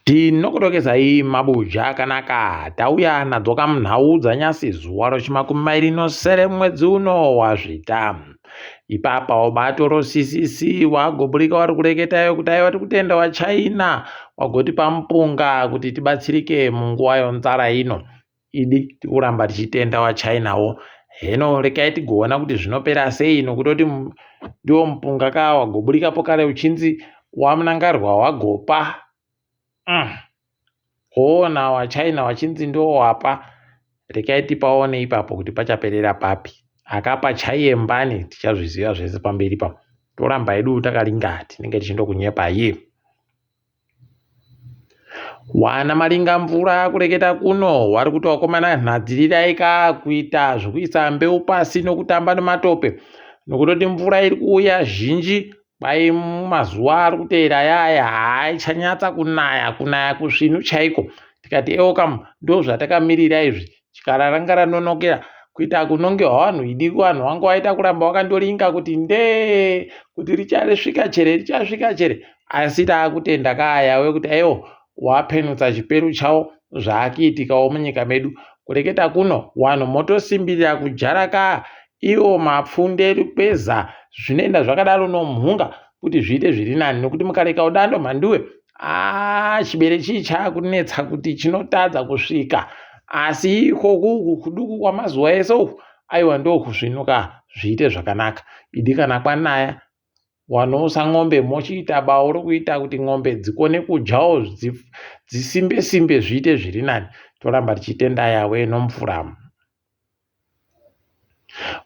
Tinokutokezai mabuja akanaka. Tauya nadzo kamunhau dzanyasi zuwa rochimakumi mairi nosere mwedzi uno wazvita. Ipapa wabatoro CCC wagoburika wari kureketayo kuti aiwa kutenda wa China wagotipa mupunga kuti tibatsirike munguwa yonzara ino. Idi tikuramba tichitenda wa Chinawo. Heno rekai tigoona kuti zvinopera sei nokutoti ndiwo mupunga ka wagoburikapo kare uchinzi wamunangarwa wagopa. Kuona wa China wachinzi ndo wapa. Rekai tipaone ipapo kuti pachaperera papi. Akapa chayembani tichazviziva zvese pamberi pa. Toramba edu takalinga tinenge tichindokunyepa iye. Wana malinga mvura kureketa kuno wari kuti wakomana nhadzirirai ka kuita zvekuisa mbeu pasi nokutamba nematope. Nokutoti mvura iri kuuya zhinji pai mazuva ari kuteera yaya haichanyatsa kunaya kusvinu chaiko. Tikati kam ndo zvatakamirira izvi. Chikara ranga ranonokera kuita kunonge vanhu idi vanhu vanga vaita kuramba wakandoringa kuti ndee kuti richasvika chere asi taakutenda kaya wekuti wapenutsa chiperu chawo zvaakiitikawo munyika medu. Kureketa kuno wanhu motosimbirira kujara ka iwo mapfunde rupeza zvinoenda zvakadaro nomhunga kuti zviite zviri nani nokuti mukareka udando mhanduwe chibere chii chaakunetsa kuti chinotadza kusvika asi ikoku kuduku kwamazuva ese aiwa ndo kuzvinuka zviite zvakanaka. Idi kana kwanaya wanosa ng'ombe mochiita bawo rokuita kuti ng'ombe dzikone kujawo dzisimbe zviite zviri nani. Toramba tichitenda yawe nomufuramu.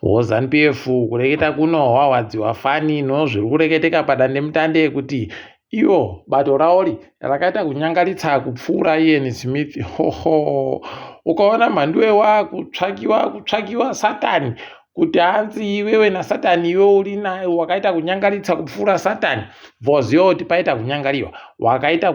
ZANU-PF kureketa kuno wawadziwa fani zviri kureketeka padandemutande kuti iwo bato raori rakaita kunyangaritsa kupfuura Ian Smith. Ukaona mhanduwe wakutsvakiwa Satani kuti hanzi iwewe naSatani iwe uri naye wakaita kunyangaritsa kupfuura Satani. Voziyo kuti paita kunyangariwa wakaita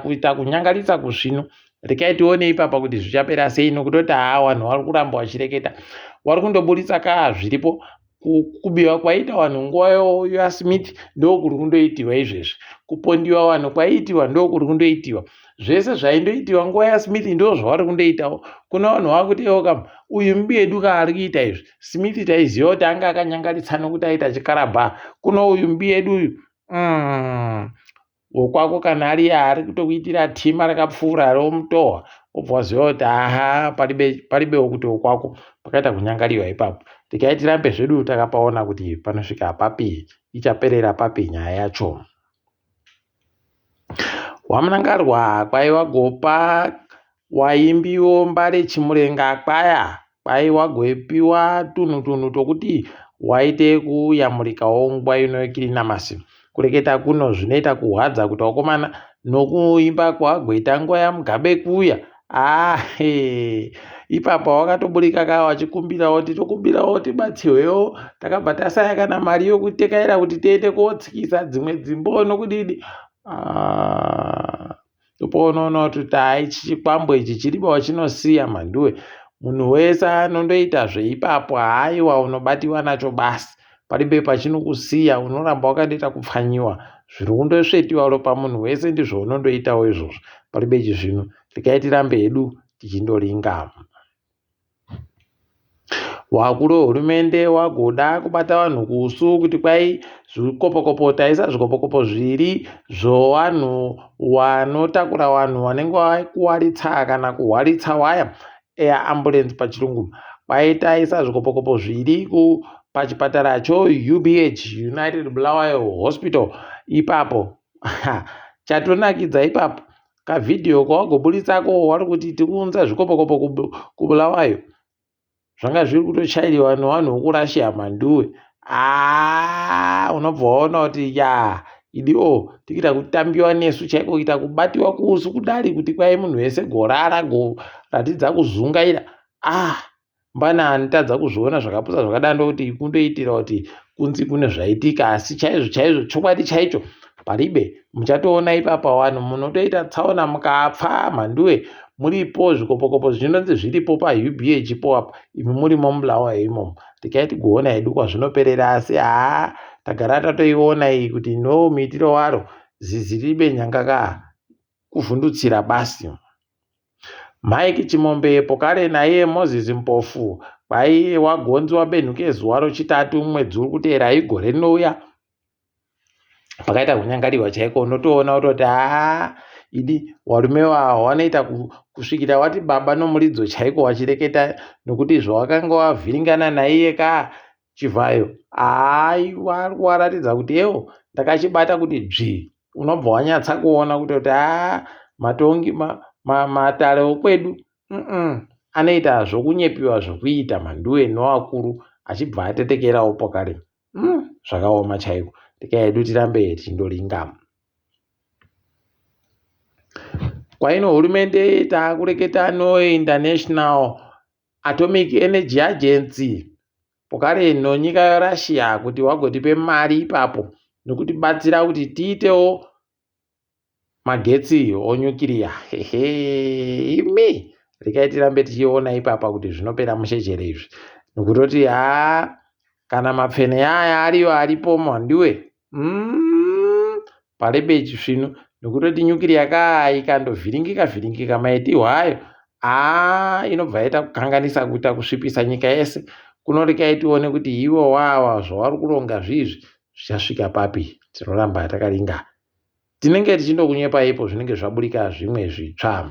kuita kunyangaritsa kusvino. Rekai tione ipapa kuti zvichapera sei nokutoti vanhu vari kuramba vachireketa. Wari kundoburitsa ka zviripo kubiwa kwaita vanhu nguva yaSmith ndokuri kundoitiwa izvezvi. Kupondiwa vanhu kwaiitiwa ndokuri kundoitiwa. Zvese zvaindoitiwa nguva yaSmith ndo zvavari kundoitawo. Kuna vanhu vakuti kam uyu mubedu kaari kuita izvi. Smith taiziva kuti anga akanyangaritsa nokuti aita chikarabha. Kuno uyu mubedu uyu wokwako kana ari kutokuitira tima rakapfuura romutohwa obvaziva kuti paribe wokuti wokwako pakaita kunyangariwa ipapo. Tikai tirambe zvedu takapaona kuti panosvika papi ichaperera papi nyaya yacho. Wamunangarwa kwaiwagopa waimbiwo mbare chimurenga kwai wagopiwa tunhu tokuti waite kuyamurikawo nguva inoikirina masi. Kureketa kuno zvinoita kuhwadza kuti wakomana nokuimba kwagoita nguva yaMugabe kuya. Ipapa wakatoburika ka wachikumbirawo titokumbirawo tibatsirwewo takabva tasaya kana mari yokuti tekaira kuti tiende kotsikisa dzimwe dzimbo nokudidi. Toponoona kuti chikwambo ichi chiriba chinosiya mhanduwe. Munhu wese anondoita zveipapo haiwa unobatiwa nacho basi. Paribe pachinokusiya unoramba wakandoita kupfanyiwa. Zviri kundosvetiwa ropa munhu wese ndizvo unondoitawo izvozvo. Paribe chizvino tikai tirambe hedu tichindoringa. Wakuru wehurumende wagoda kubata vanhu kusu kuti kwai zvikopokopo taisa zvikopokopo zviri zvowanhu wanotakura vanhu vanenge vakuwaritsa kana kuhwaritsa waya air ambulance pachirungu. Taisa zvikopokopo zviri pachipatara UBH United Bulawayo Hospital ipapo. Chatonakidza ipapo kavidhio kawagoburitsako wari kuti tikuunza zvikopokopo kuBulawayo. Zvanga zviri kutochairiwa nevanhu vokurashia mhanduwe. Unobva waona kuti idiwo tikita kutambiwa nesu chaiko kuita kubatiwa kusu kudari kuti kwai munhu wese gorara goratidza kuzungaira. Mbana anotadza kuzviona zvakapusa zvakadaro kuti kundoitira kuti kunzi kune zvaitika asi chaizvo chokwadi chaicho paribe. Muchatoona ipapa vanhu munotoita tsaona mukapfa mhanduwe muripo zvikopokopo zvinonzi zviripo paUBH po apa imi murimo muBulawayo imomo. Tikai tigoona hedu kwazvinoperera asi tagara tatoiona iyi kuti no muitiro waro zizi ribe nyanga ka kuvhundutsira basi. Mike Chimombepo kare naye Moses Mpofu kwai wagonzwa benhuke zuva rechitatu mwedzi uri kuteera igore rinouya. Pakaita kunyangariwa chaiko, unotoona utoti idi varume vavo vanoita kusvikira wati baba nomuridzo chaiko wachireketa, nokuti zvawakanga wavhiringana naiye Chivhayo waratidza kuti ewo ndakachibata kuti dzvi. Unobva wanyatsa kuona kutoti matongi matare okwedu anoita zvokunyepiwa zvokuita manduwe novakuru, achibva atetekerawo pokare. Zvakaoma chaiko. Tikaedu tirambe tichindoringama. Kwaino hurumende taakureketa International Atomic Energy Agency pokare nonyika yeRussia kuti wagotipe mari ipapo nokutibatsira kuti tiitewo magetsi onyukiriya. Imi rekai tirambe tichiona ipapa kuti zvinopera mushechere izvi, nokutoti kana mapfene aya aripo mhandiwe parebechi svino, nokutoti nyukiriya ikandovhiringika maiti hwayo inobva yaita kukanganisa kuita kusvipisa nyika yese. Kunorekai tione kuti ivo wawa zvavari kuronga zvizvi zvichasvika papi. Tinoramba takaringa, tinenge tichindokunyepaipo zvinenge zvaburika zvimwe zvitsva.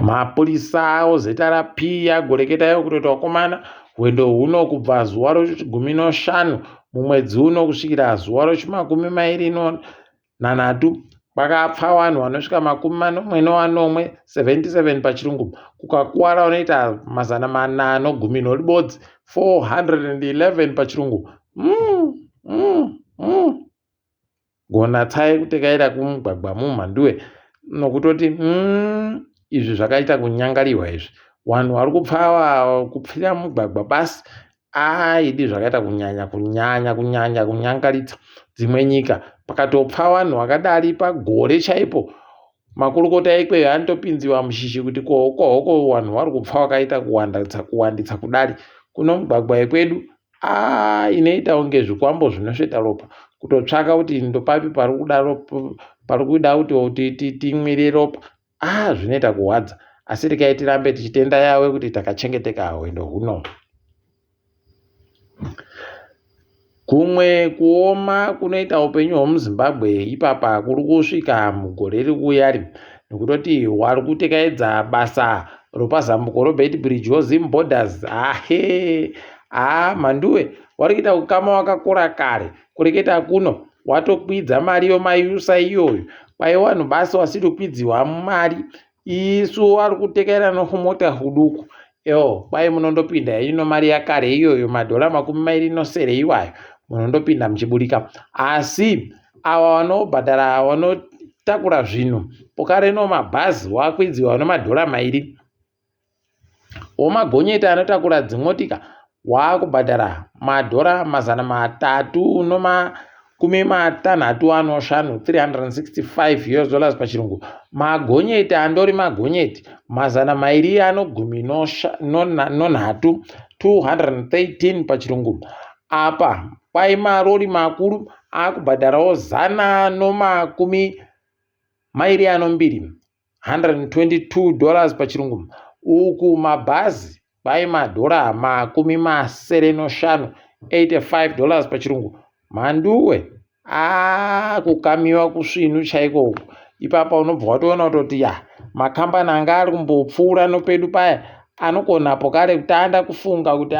Mapurisa ozeta raP agoreketayo kutoti wakomana wendo huno kubva zuva ro15 mumwedzi uno kusvikira zuva ro23 kwakapfa vanhu vanosvika 41 pachirungu, kukakuwara unoita 410 411 pachirungu. Gona tsai kutekaira kumugwagwa mumhanduwe, nokutoti izvi zvakaita kunyangariwa izvi. Vanhu vari kupfira mugwagwa basi idi zvakaita kunyangaritsa. Dzimwe nyika pakatopfa vanhu vakadari pagore chaipo, makurukota ikweyo anotopinziwa mushishi kuti kohoko vanhu vari kupfa vakaita kuwanditsa kudari. Kuno mugwagwa ikwedu inoita kunge zvikwambo zvinosveta ropa, kutotsvaka kuti ndopapi pari kuda kuti timwire ropa. Zvinoita kuhwadza, asi rekai tirambe tichitenda yawe kuti takachengeteka wendo huno. Kumwe kuoma kunoita upenyu hwemuZimbabwe ipapa kuri kusvika mugore riri kuuya, nokutoti wari kutekaedza basa ropazambuko roBeit Bridge Zim Borders. Mhanduwe wari kuita ukama wakakora kare. Kureketa kuno watokwidza mari yomayusa iyoyo, kwai vanhu basi wasiri kukwidziwa mari. Isu wari kutekerera nomota huduku, kwai munondopinda ino mari yakare iyoyo $20 nosere iwayo, munondopinda muchiburika. Asi ava vanobhadhara vanotakura zvinhu pokare nomabhazi wakwidziwa $2 womagonyeti anotakura dzimotika wakubhadhara $365 pachirungu. Magonyeti andori magonyeti $213 213 pachirungu. Apa kwai marori makuru akubhadharawo $120 $122 pachirungu. Uku mabhazi kwai $75 $85 pachirungu. Mhanduwe kukamiwa kusvinu chaiko uku. Ipapa unobva watoona kutoti makambani anga ari kumbopfuura nopedu paya anogona pokare kutanda kufunga kuti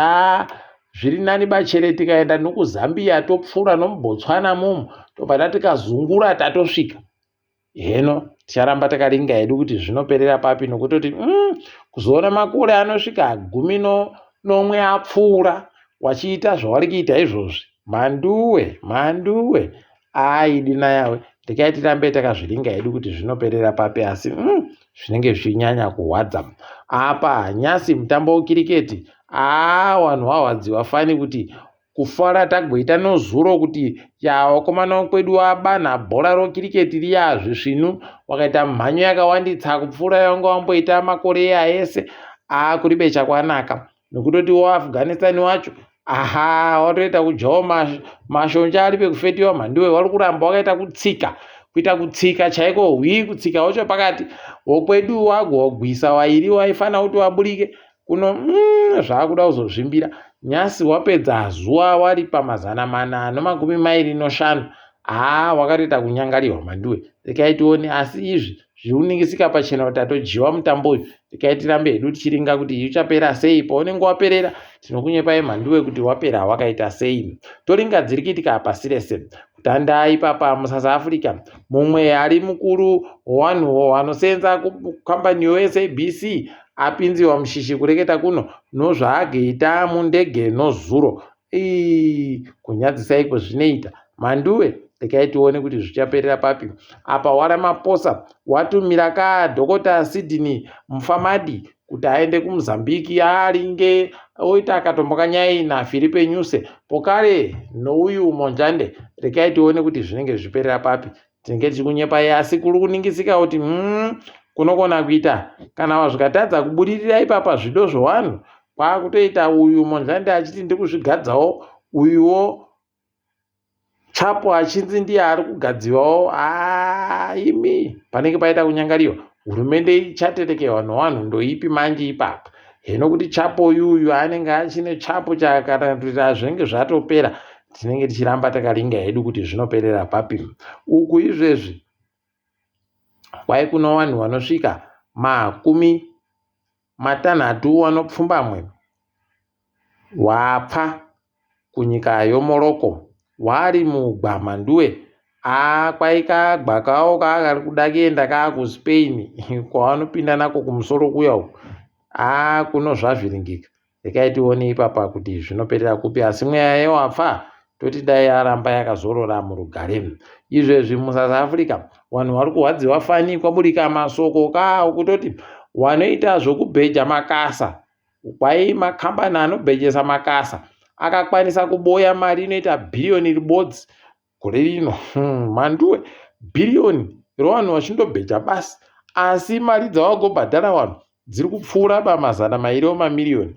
zviri nani bachere tikaenda nokuZambia topfuura nomuBotswana mumu tobva tikazungura tatosvika. Heno ticharamba takaringa hedu kuti zvinoperera papi, nokutoti kuzoona makore anosvika 11 apfuura wachiita zvavari kuita izvozvi. Mhanduwe idina yawe. Rekai tirambe takazviringa hedu kuti zvinoperera papi, asi zvinenge zvichinyanya kuhwadza. Apa nyasi mutambo wekiriketi vanhu vahwadziwa fani kuti kufara tagoita nozuro kuti wakomana kwedu wabanha bhora rokiriketi riyazve svinu, wakaita mhanyo yakawanditsa kupfuura yanga wamboita makore ese. Kuribe chakwanaka, nokutoti waAfghanistan wacho watoita kujawo mashonja ari pekufetiwa. Mhanduwe wari kuramba wakaita kutsika kuita kutsika chaiko kutsika wacho pakati wokwedu wagogwisa wairi waifana kuti waburike kuno zvakuda kuzozvimbira nyasi wapedza zuva wari pa425 wakatoita kunyangariwa manduwe. Rekai tione asi izvi zviuningisika pachena kuti tatojiwa mutambo uyu. Rekai tirambe hedu tichiringa kuti uchapera sei. Paunenge waperera tinokunyepai manduwe kuti wapera wakaita sei. Toringa dzirikitika pasi rese kutandai papa muSouth Africa mumwe ari mukuru wanhu wanosenza kukambani yeSABC apinziwa mushishi kureketa kuno nozvaageita mundege nozuro kunyadzisaiko zvinoita manduwe. Rekai tione kuti zvichaperera papi. Apa Ramaphosa watumira Dr. Sydney Mufamadi kuti aende kuMozambique aringe oita akatomboka nyai naFilipe Nyusi pokare nouyu Monjande. Rekai tione kuti zvinenge zviperera papi. Tinenge tichikunyepai asi kuri kuningisika kuti kunogona kuita kana wazvikatadza kubudirira ipapa zvido zvewanhu kwakutoita uyu Monjande achiti ndikuzvigadzawo uyuwo Chapo achinzi ndiye ari kugadziwawo. Imi panenge paita kunyangariwa hurumende ichatetekewa newanhu ndoipi manje ipapa. Hino kuti Chapo uyu anenge achine chapo chakatatuira zvinenge zvatopera tinenge tichiramba takaringa hedu kuti zvinoperera papi. Uku izvezvi kwai kuno vanhu vanosvika 60 wapfa kunyika yoMorocco wari mugwa manduwe. Kwaikagwa kawo kaakari kuda kuenda kuSpain kwavanopinda nako kumusoro kuya uku. Kuno zvavhiringika. Rekai tione ipapa kuti zvinoperera kupi asi mweya yewapfa toti dai yaramba yakazorora murugare. Izvezvi muSouth Africa vanhu vari kuhwadziwa fani kwaburika masoko kutoti wanoita zvokubheja makasa kwai makambani anobhejesa makasa akakwanisa kuboya mari inoita bhiriyoni ribodzi gore rino. Manduwe bhiriyoni revanhu vachindobheja basi asi mari dzavagobhadhara vanhu dziri kupfuura pa200 mamiliyoni.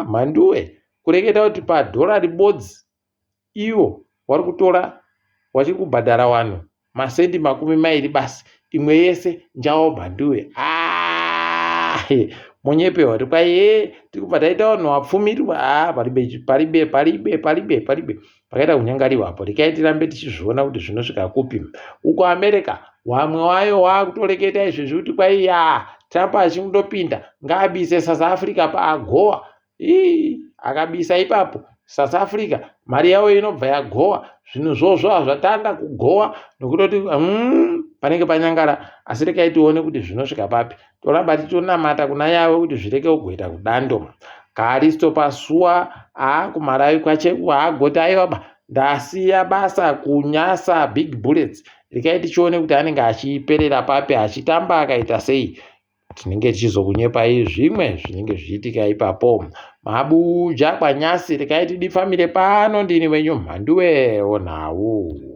Manduwe kureketa kuti padhora ribodzi iwo wari kutora wachiri kubhadhara vanhu masendi 20 basi imwe yese njawo manduwe. Munyepewa kuti kwai tiri kubva taita vanhu vapfumirwa. Paribe pakaita kunyangariwa apo. Rekai tirambe tichizviona kuti zvinosvika kupi. Uko America wamwe wayo wakutoreketa izvezvi kuti kwai Trump achindopinda ngaabise South Africa pagowa. Akabisa ipapo South Africa mari yavo inobva yagowa. Zvinhu zvozvo zvatanga kugowa nokutoti panenge panyangara. Asi rekai tione kuti zvinosvika papi. Toramba tichionamata kuna yavo kuti zvireke kugoita kudando. Karisto pasuwa kumarawi kwacheku agoti aiwaba ndasiya basa kunyasa big bullets. Rekai tichione kuti anenge achiperera papi achitamba akaita sei. Tinenge tichizokunyepai zvimwe zvinenge zvichiitika ipapo. Mabuja kwanyasi. Rekai tidifamire pano ndini wenyu Mhanduwe Onhau.